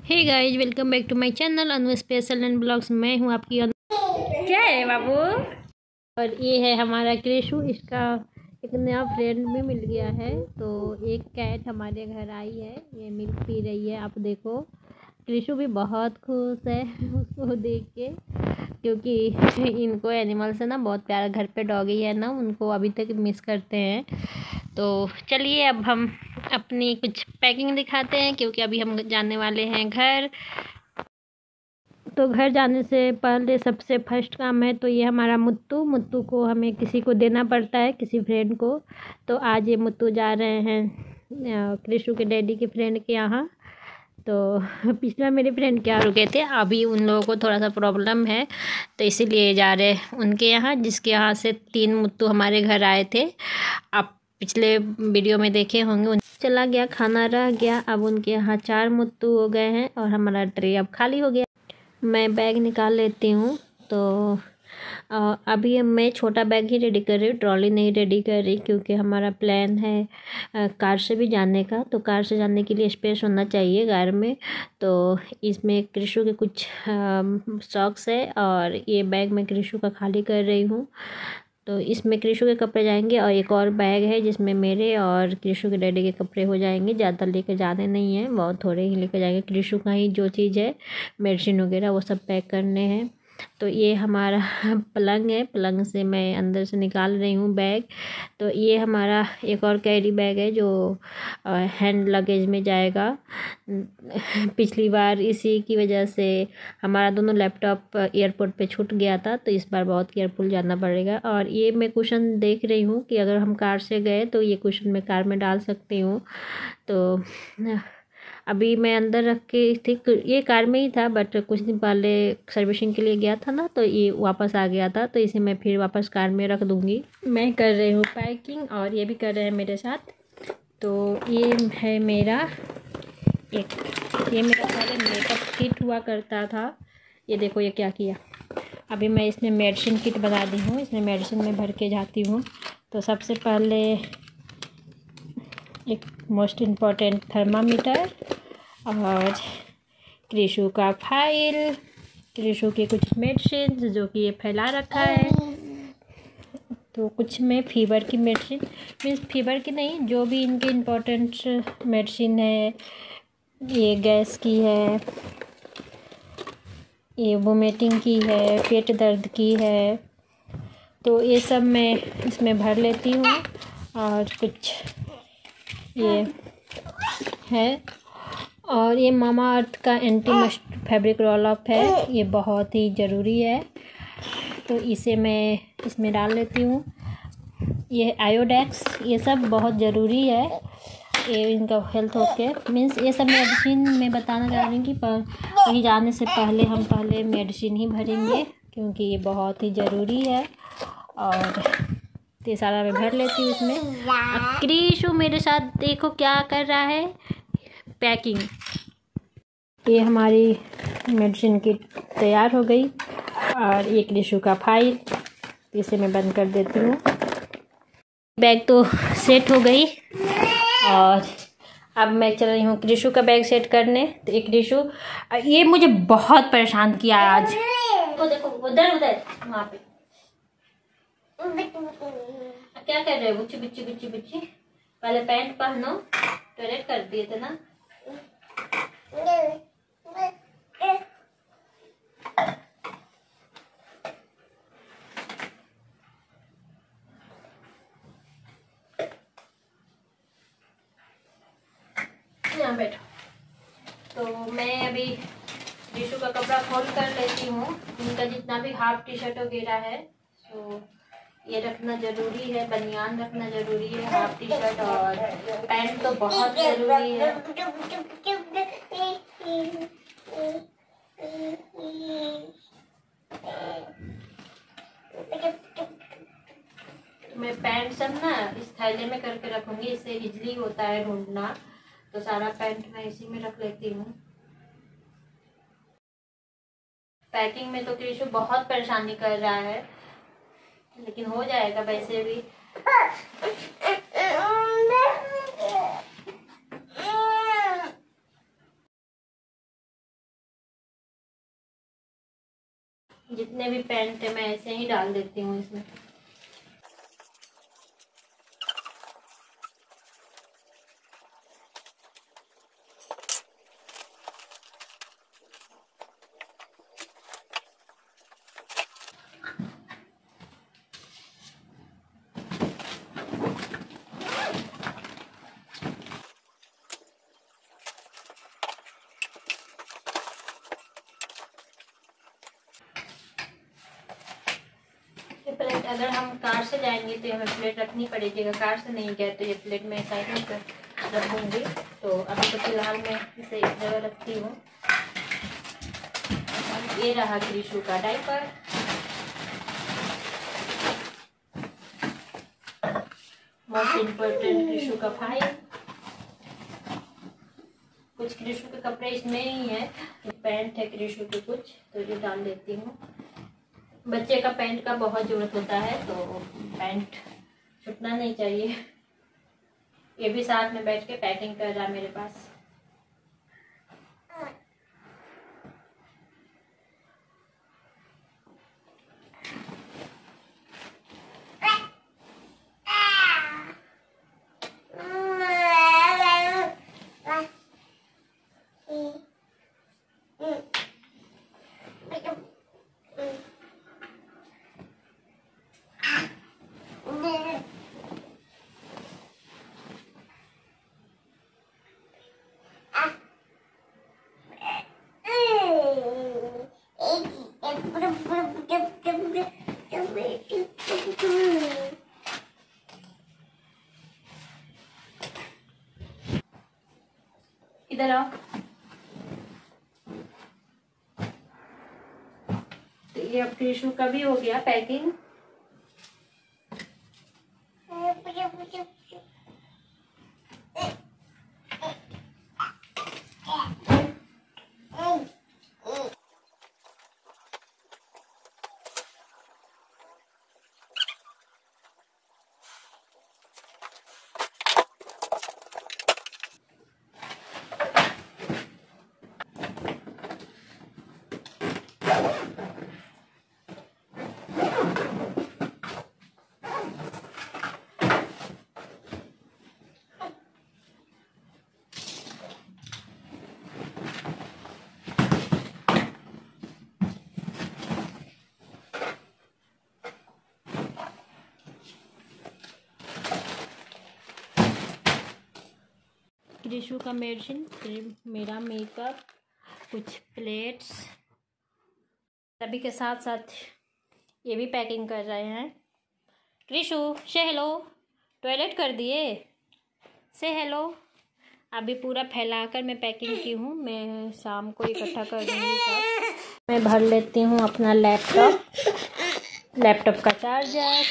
Hey guys, welcome back to my channel Anu special and blogs. मैं हूँ आपकी क्या है बाबू। और ये है हमारा कृषु। इसका एक नया फ्रेंड भी मिल गया है। तो एक कैट हमारे घर आई है, ये मिल्क पी रही है। आप देखो, कृषु भी बहुत खुश है उसको देख के, क्योंकि इनको एनिमल से ना बहुत प्यारा। घर पे डॉगी है ना, उनको अभी तक मिस करते हैं। तो चलिए अब हम अपनी कुछ पैकिंग दिखाते हैं, क्योंकि अभी हम जाने वाले हैं घर। तो घर जाने से पहले सबसे फर्स्ट काम है तो ये हमारा मुत्तू। मुत्तू को हमें किसी को देना पड़ता है, किसी फ्रेंड को। तो आज ये मुत्तू जा रहे हैं कृषु के डैडी के फ्रेंड के यहाँ। तो पिछला मेरे फ्रेंड क्या रुके थे, अभी उन लोगों को थोड़ा सा प्रॉब्लम है तो इसीलिए जा रहे उनके यहाँ, जिसके यहाँ से 3 मुत्तू हमारे घर आए थे। आप पिछले वीडियो में देखे होंगे। चला गया, खाना रह गया। अब उनके यहाँ 4 मुत्तू हो गए हैं और हमारा ट्रे अब खाली हो गया। मैं बैग निकाल लेती हूँ। तो अभी मैं छोटा बैग ही रेडी कर रही हूँ, ट्रॉली नहीं रेडी कर रही, क्योंकि हमारा प्लान है कार से भी जाने का। तो कार से जाने के लिए स्पेस होना चाहिए कार में। तो इसमें कृषु के कुछ सॉक्स है और ये बैग मैं कृषु का खाली कर रही हूँ। तो इसमें कृषु के कपड़े जाएंगे और एक और बैग है जिसमें मेरे और कृषु के डैडी के कपड़े हो जाएंगे। ज़्यादा लेकर जाने नहीं हैं, बहुत थोड़े ही लेकर जाएंगे। कृषु का ही जो चीज़ है, मेडिसिन वगैरह, वो सब पैक करने हैं। तो ये हमारा पलंग है, पलंग से मैं अंदर से निकाल रही हूँ बैग। तो ये हमारा एक और कैरी बैग है जो हैंड लगेज में जाएगा। पिछली बार इसी की वजह से हमारा दोनों लैपटॉप एयरपोर्ट पे छूट गया था, तो इस बार बहुत केयरफुल जाना पड़ेगा। और ये मैं कुशन देख रही हूँ कि अगर हम कार से गए तो ये कुशन मैं कार में डाल सकती हूँ। तो अभी मैं अंदर रख के थी, ये कार में ही था, बट कुछ दिन पहले सर्विसिंग के लिए गया था ना, तो ये वापस आ गया था। तो इसे मैं फिर वापस कार में रख दूँगी। मैं कर रही हूँ पैकिंग और ये भी कर रहे हैं मेरे साथ। तो ये है मेरा ये मेरा पहले मेकअप किट हुआ करता था। ये देखो ये क्या किया, अभी मैं इसमें मेडिसिन किट बना दी हूँ। इसमें मेडिसिन में भर के जाती हूँ। तो सबसे पहले एक मोस्ट इम्पॉर्टेंट थर्मामीटर और कृषु का फाइल, कृषु के कुछ मेडिसिन जो कि ये फैला रखा है। तो कुछ में फीवर की मेडिसिन, मीन्स फीवर की नहीं, जो भी इनके इम्पोर्टेंट मेडिसिन है। ये गैस की है, ये वोमिटिंग की है, पेट दर्द की है। तो ये सब मैं इसमें भर लेती हूँ। और कुछ ये है, और ये मामा अर्थ का anti must fabric roll of है, ये बहुत ही ज़रूरी है। तो इसे मैं इसमें डाल लेती हूँ। ये आयोडेक्स, ये सब बहुत ज़रूरी है, ये इनका हेल्थ ओके। मीन्स ये सब मेडिसिन मैं बताना चाह रही हूँ कि कहीं जाने से पहले हम पहले मेडिसिन ही भरेंगे, क्योंकि ये बहुत ही ज़रूरी है। और ये सारा मैं भर लेती हूँ इसमें। कृषु मेरे साथ देखो क्या कर रहा है, पैकिंग। ये हमारी मेडिसिन किट तैयार हो गई और ये कृषु का फाइल, इसे मैं बंद कर देती हूँ। बैग तो सेट हो गई और अब मैं चल रही हूँ कृषु का बैग सेट करने। तो एक कृषु, ये मुझे बहुत परेशान किया आज। वो देखो उधर उधर वहाँ पे क्या कर रहे हो बुच्ची बुच्ची बुच्ची बुच्ची। पहले पैंट पहनो, टॉयलेट कर दिए थे ना। यहाँ बैठो। तो मैं अभी कृषु का कपड़ा खोल कर लेती हूँ। इनका जितना भी हाफ टी शर्ट वगैरह है, तो ये रखना ज़रूरी है। बनियान रखना ज़रूरी है, हाफ टी शर्ट और पैंट तो बहुत ज़रूरी है। मैं पैंट सब ना इस थैले में करके रखूँगी, इससे इजली होता है ढूंढना। तो सारा पैंट मैं इसी में रख लेती हूँ। पैकिंग में तो कृषु बहुत परेशानी कर रहा है, लेकिन हो जाएगा वैसे भी। जितने भी पेंट है मैं ऐसे ही डाल देती हूँ इसमें। प्लेट अगर हम कार से जाएंगे तो हमें प्लेट रखनी पड़ेगी, अगर कार से नहीं गए तो ये प्लेट मैं साइड में रख दूँगी। तो अभी तो फिलहाल मैं इसे एक जगह रखती हूँ। ये रहा क्रिशु का डायपर। मोस्ट इम्पोर्टेंट क्रिशु का फाइल। कुछ क्रिशु के कपड़े इसमें ही है, पैंट है क्रिशु के कुछ, तो ये डाल देती हूँ। बच्चे का पैंट का बहुत ज़रूरत होता है, तो पैंट छूटना नहीं चाहिए। ये भी साथ में बैठ के पैकिंग कर रहा मेरे पास। इधर आओ। तो ये अब क्रिशु का भी हो गया पैकिंग। क्रिशु का मेडिसिन, मेरा मेकअप, कुछ प्लेट्स, सभी के साथ साथ ये भी पैकिंग कर रहे हैं। क्रिशु से हेलो, टॉयलेट कर दिए, से हेलो। अभी पूरा फैलाकर मैं पैकिंग की हूँ, मैं शाम को इकट्ठा कर दूँगी सब। मैं भर लेती हूँ अपना लैपटॉप का charger,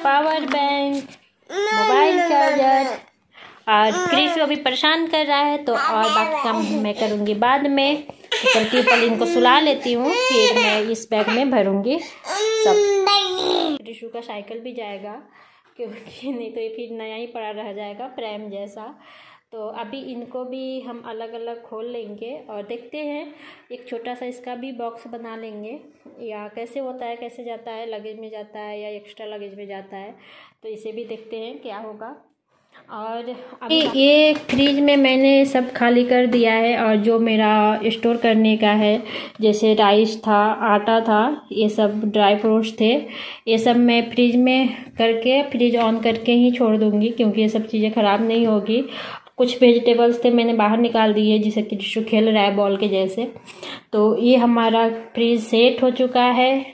power bank, mobile charger. और क्रिशु अभी परेशान कर रहा है, तो और बाकी काम मैं करूँगी बाद में। तो चलती पहले इनको सुला लेती हूँ, फिर मैं इस बैग में भरूँगी सब। क्रिशु का साइकिल भी जाएगा, क्योंकि नहीं तो ये फिर नया ही पड़ा रह जाएगा प्रेम जैसा। तो अभी इनको भी हम अलग अलग खोल लेंगे और देखते हैं, एक छोटा सा इसका भी बॉक्स बना लेंगे, या कैसे होता है, कैसे जाता है, लगेज में जाता है या एक्स्ट्रा लगेज में जाता है, तो इसे भी देखते हैं क्या होगा। और अभी ये फ्रिज में मैंने सब खाली कर दिया है, और जो मेरा स्टोर करने का है, जैसे राइस था, आटा था, ये सब ड्राई फ्रूट्स थे, ये सब मैं फ्रिज में करके फ्रिज ऑन करके ही छोड़ दूँगी, क्योंकि ये सब चीज़ें ख़राब नहीं होगी। कुछ वेजिटेबल्स थे मैंने बाहर निकाल दिए, जिसे क्रिशु खेल रहा है बॉल के जैसे। तो ये हमारा फ्रिज सेट हो चुका है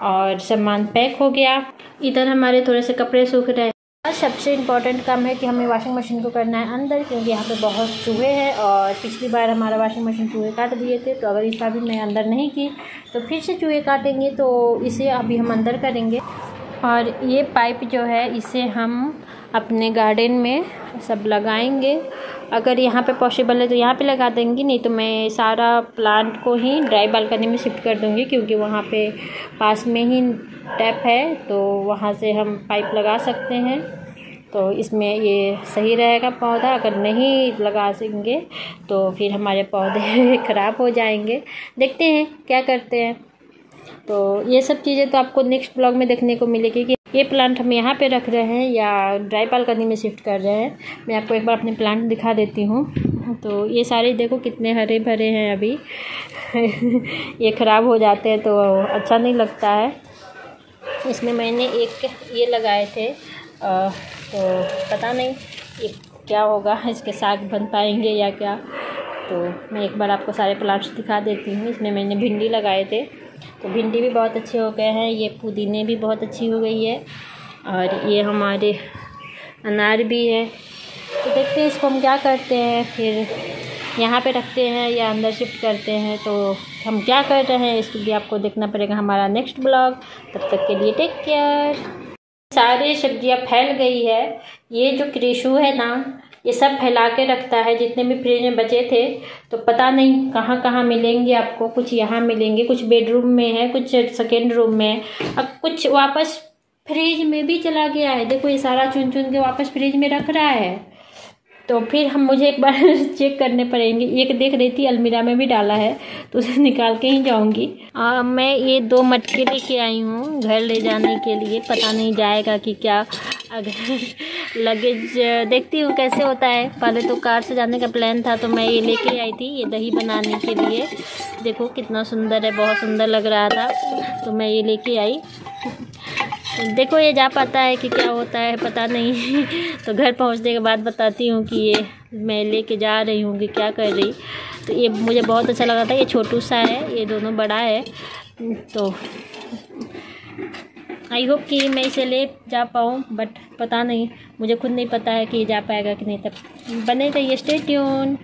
और सामान पैक हो गया। इधर हमारे थोड़े से कपड़े सूख रहे हैं। और सबसे इम्पॉर्टेंट काम है कि हमें वॉशिंग मशीन को करना है अंदर, क्योंकि यहाँ पे बहुत चूहे हैं, और पिछली बार हमारा वॉशिंग मशीन चूहे काट दिए थे। तो अगर इस बार भी मैं अंदर नहीं की तो फिर से चूहे काटेंगे, तो इसे अभी हम अंदर करेंगे। और ये पाइप जो है, इसे हम अपने गार्डन में सब लगाएंगे। अगर यहाँ पे पॉसिबल है तो यहाँ पे लगा देंगी, नहीं तो मैं सारा प्लांट को ही ड्राई बालकनी में शिफ्ट कर दूँगी, क्योंकि वहाँ पे पास में ही टैप है, तो वहाँ से हम पाइप लगा सकते हैं। तो इसमें ये सही रहेगा पौधा। अगर नहीं लगा सकेंगे तो फिर हमारे पौधे ख़राब हो जाएंगे। देखते हैं क्या करते हैं। तो ये सब चीज़ें तो आपको नेक्स्ट ब्लॉग में देखने को मिलेगी कि ये प्लांट हम यहाँ पे रख रहे हैं या ड्राई बालकनी में शिफ्ट कर रहे हैं। मैं आपको एक बार अपने प्लांट दिखा देती हूँ। तो ये सारे देखो कितने हरे भरे हैं अभी। ये ख़राब हो जाते हैं तो अच्छा नहीं लगता है। इसमें मैंने एक ये लगाए थे, तो पता नहीं ये क्या होगा, इसके साग बन पाएंगे या क्या। तो मैं एक बार आपको सारे प्लांट्स दिखा देती हूँ। इसमें मैंने भिंडी लगाए थे, तो भिंडी भी बहुत अच्छे हो गए हैं। ये पुदीने भी बहुत अच्छी हो गई है, और ये हमारे अनार भी है। तो देखते हैं इसको हम क्या करते हैं, फिर यहाँ पे रखते हैं या अंदर शिफ्ट करते हैं। तो हम क्या कर रहे हैं इसको भी आपको देखना पड़ेगा हमारा नेक्स्ट ब्लॉग। तब तक के लिए टेक केयर। सारी सब्जियाँ फैल गई है। ये जो क्रेशू है ना, ये सब फैला के रखता है। जितने भी फ्रिज में बचे थे तो पता नहीं कहाँ कहाँ मिलेंगे आपको। कुछ यहाँ मिलेंगे, कुछ बेडरूम में है, कुछ सेकेंड रूम में है, अब कुछ वापस फ्रिज में भी चला गया है। देखो ये सारा चुन चुन के वापस फ्रिज में रख रहा है। तो फिर हम मुझे एक बार चेक करने पड़ेंगे। एक देख रही थी अलमीरा में भी डाला है, तो उसे निकाल के ही जाऊंगी। मैं ये 2 मटके लेके आई हूँ घर ले जाने के लिए। पता नहीं जाएगा कि क्या, अगर लगेज देखती हूँ कैसे होता है। पहले तो कार से जाने का प्लान था, तो मैं ये लेके आई थी ये दही बनाने के लिए। देखो कितना सुंदर है, बहुत सुंदर लग रहा था, तो मैं ये लेके आई। देखो ये जा पाता है कि क्या होता है पता नहीं। तो घर पहुंचने के बाद बताती हूँ कि ये मैं लेके जा रही हूँ कि क्या कर रही। तो ये मुझे बहुत अच्छा लगा था। ये छोटू सा है, ये दोनों बड़ा है। तो आई होप कि मैं इसे ले जा पाऊँ, बट पता नहीं, मुझे खुद नहीं पता है कि ये जा पाएगा कि नहीं। तब बने रहिए, स्टे ट्यून।